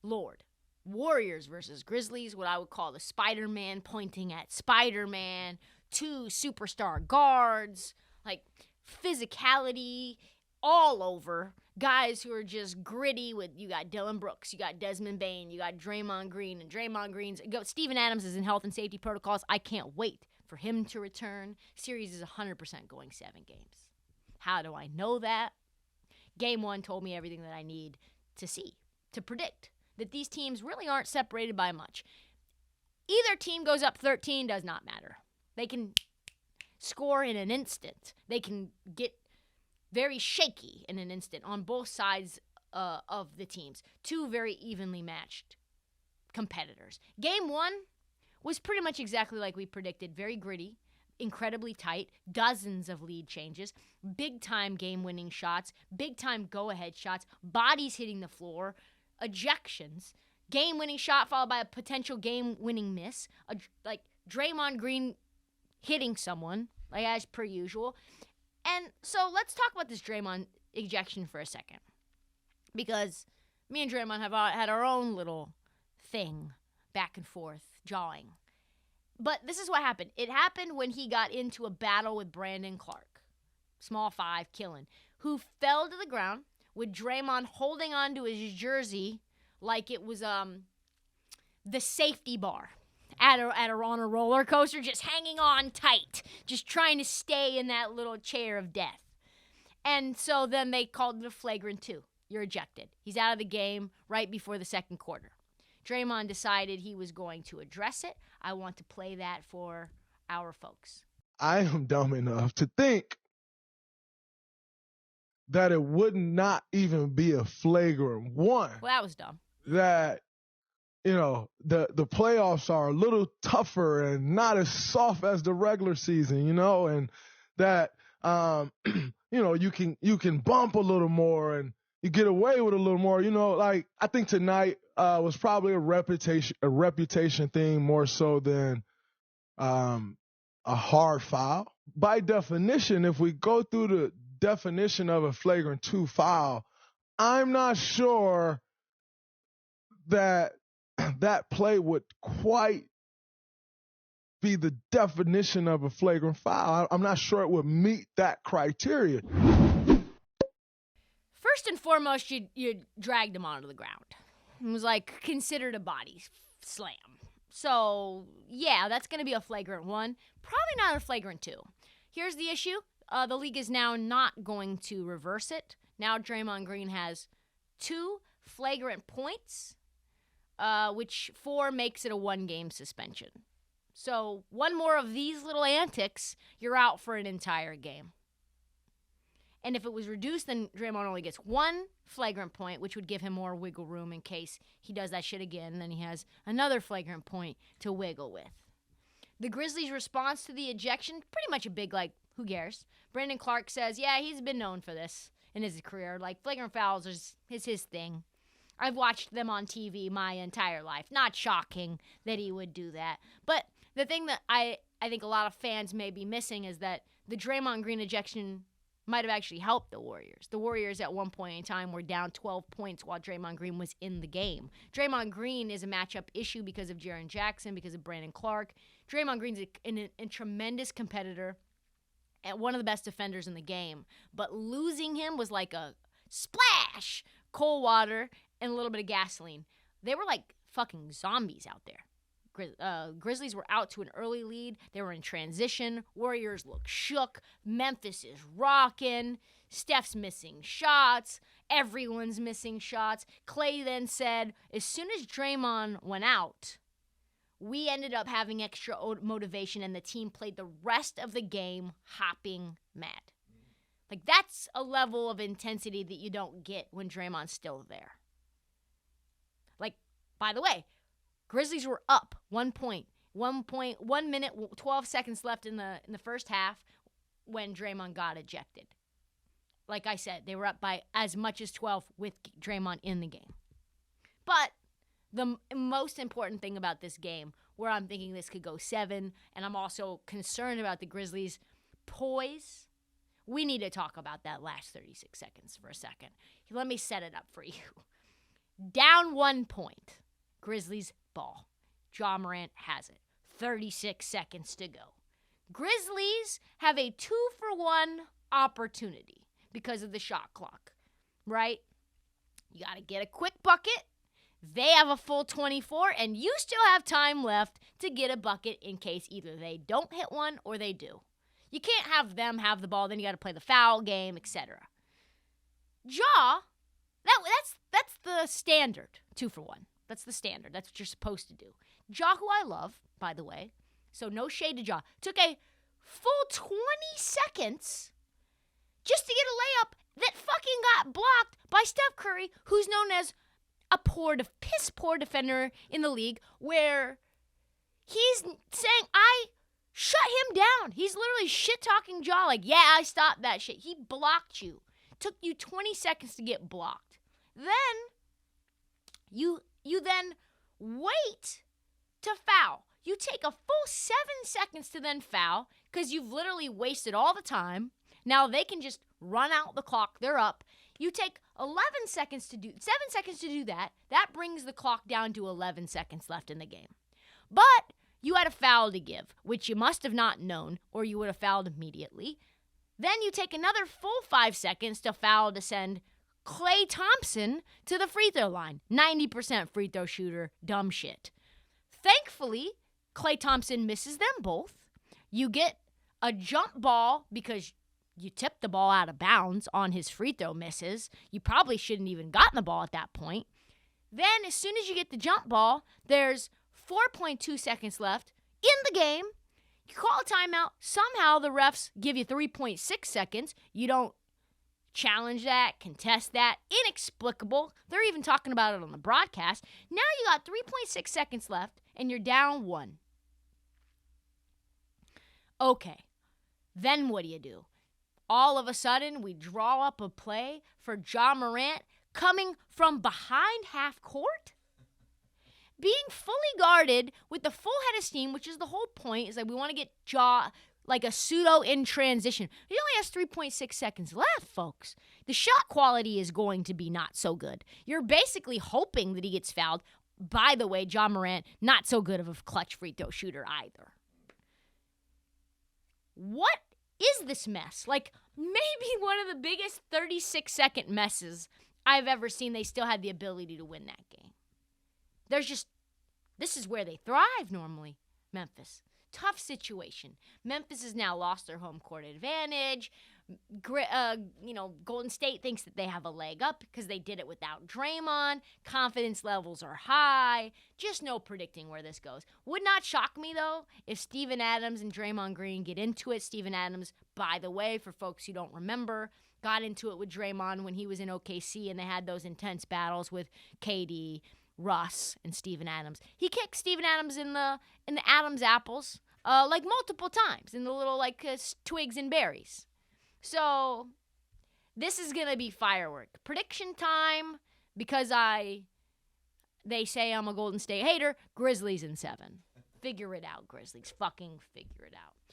Lord. Warriors versus Grizzlies, what I would call the Spider-Man pointing at Spider-Man, 2 superstar guards, like physicality all over. Guys who are just gritty you got Dylan Brooks, you got Desmond Bane, you got Draymond Green, and Draymond Green's, Steven Adams is in health and safety protocols. I can't wait for him to return. Series is 100% going 7 games. How do I know that? Game 1 told me everything that I need to see, to predict that these teams really aren't separated by much. Either team goes up 13, does not matter. They can score in an instant. They can get very shaky in an instant on both sides of the teams. 2 very evenly matched competitors. Game 1 was pretty much exactly like we predicted. Very gritty, incredibly tight, dozens of lead changes, big-time game-winning shots, big-time go-ahead shots, bodies hitting the floor, ejections, game-winning shot followed by a potential game-winning miss, like Draymond Green hitting someone, like as per usual. And so let's talk about this Draymond ejection for a second, because me and Draymond have had our own little thing back and forth, jawing. But this is what happened. It happened when he got into a battle with Brandon Clark, small 5, killing, who fell to the ground with Draymond holding onto his jersey like it was the safety bar on a roller coaster, just hanging on tight, just trying to stay in that little chair of death. And so then they called it a flagrant 2. You're ejected. He's out of the game right before the second quarter. Draymond decided he was going to address it. I want to play that for our folks. I am dumb enough to think that it would not even be a flagrant 1. Well, that was dumb. That, the playoffs are a little tougher and not as soft as the regular season, and that, you can bump a little more and you get away with a little more, like I think tonight was probably a reputation thing more so than a hard foul. By definition, if we go through the definition of a flagrant 2 foul, I'm not sure that play would quite be the definition of a flagrant foul. I'm not sure it would meet that criteria. First and foremost, you dragged him onto the ground. It was considered a body slam. So, yeah, that's going to be a flagrant 1. Probably not a flagrant 2. Here's the issue. The league is now not going to reverse it. Now Draymond Green has 2 flagrant points, which 4 makes it a 1-game suspension. So 1 more of these little antics, you're out for an entire game. And if it was reduced, then Draymond only gets 1 flagrant point, which would give him more wiggle room in case he does that shit again. Then he has another flagrant point to wiggle with. The Grizzlies' response to the ejection, pretty much a big, who cares? Brandon Clark says, yeah, he's been known for this in his career. Flagrant fouls is his thing. I've watched them on TV my entire life. Not shocking that he would do that. But the thing that I think a lot of fans may be missing is that the Draymond Green ejection might have actually helped the Warriors. The Warriors at one point in time were down 12 points while Draymond Green was in the game. Draymond Green is a matchup issue because of Jaren Jackson, because of Brandon Clark. Draymond Green's a tremendous competitor and one of the best defenders in the game. But losing him was like a splash, cold water, and a little bit of gasoline. They were like fucking zombies out there. Grizzlies were out to an early lead. They were in transition. Warriors look shook. Memphis is rocking. Steph's missing shots. Everyone's missing shots. Clay then said, as soon as Draymond went out, we ended up having extra motivation, and the team played the rest of the game hopping mad. That's a level of intensity that you don't get when Draymond's still there. By the way, Grizzlies were up 1 point. 1 minute, 12 seconds left in the first half when Draymond got ejected. Like I said, they were up by as much as 12 with Draymond in the game. But the most important thing about this game, where I'm thinking this could go 7, and I'm also concerned about the Grizzlies' poise, we need to talk about that last 36 seconds for a second. Let me set it up for you. Down 1 point. Grizzlies ball. Ja Morant has it. 36 seconds to go. Grizzlies have a 2-for-1 opportunity because of the shot clock, right? You got to get a quick bucket. They have a full 24, and you still have time left to get a bucket in case either they don't hit one or they do. You can't have them have the ball, then you got to play the foul game, etc. Ja, that's the standard 2-for-1. That's the standard. That's what you're supposed to do. Ja, who I love, by the way, so no shade to Ja, took a full 20 seconds just to get a layup that fucking got blocked by Steph Curry, who's known as a piss poor defender in the league, where he's saying, I shut him down. He's literally shit-talking Ja like, yeah, I stopped that shit. He blocked you. Took you 20 seconds to get blocked. Then you then wait to foul. You take a full 7 seconds to then foul because you've literally wasted all the time. Now they can just run out the clock. They're up. You take 7 seconds to do that. That brings the clock down to 11 seconds left in the game. But you had a foul to give, which you must have not known, or you would have fouled immediately. Then you take another full 5 seconds to foul to send Klay Thompson to the free throw line. 90% free throw shooter, dumb shit. Thankfully, Klay Thompson misses them both. You get a jump ball because you tipped the ball out of bounds on his free throw misses. You probably shouldn't even gotten the ball at that point. Then, as soon as you get the jump ball, there's 4.2 seconds left in the game. You call a timeout. Somehow the refs give you 3.6 seconds. You don't challenge that, contest that. Inexplicable. They're even talking about it on the broadcast. Now you got 3.6 seconds left, and you're down 1. Okay. Then what do? All of a sudden, we draw up a play for Ja Morant coming from behind half court, being fully guarded with the full head of steam, which is the whole point, is that we want to get Ja like a pseudo in transition. He only has 3.6 seconds left, folks. The shot quality is going to be not so good. You're basically hoping that he gets fouled. By the way, Ja Morant, not so good of a clutch free throw shooter either. What is this mess? Like, maybe one of the biggest 36-second messes I've ever seen. They still had the ability to win that game. This is where they thrive normally, Memphis. Tough situation. Memphis has now lost their home court advantage. Golden State thinks that they have a leg up because they did it without Draymond. Confidence levels are high. Just no predicting where this goes. Would not shock me, though, if Steven Adams and Draymond Green get into it. Steven Adams, by the way, for folks who don't remember, got into it with Draymond when he was in OKC, and they had those intense battles with KD, Russ, and Steven Adams. He kicked Steven Adams in the Adams apples multiple times in the little twigs and berries. So this is going to be firework. Prediction time, because they say I'm a Golden State hater, Grizzlies in 7. Figure it out, Grizzlies. Fucking figure it out.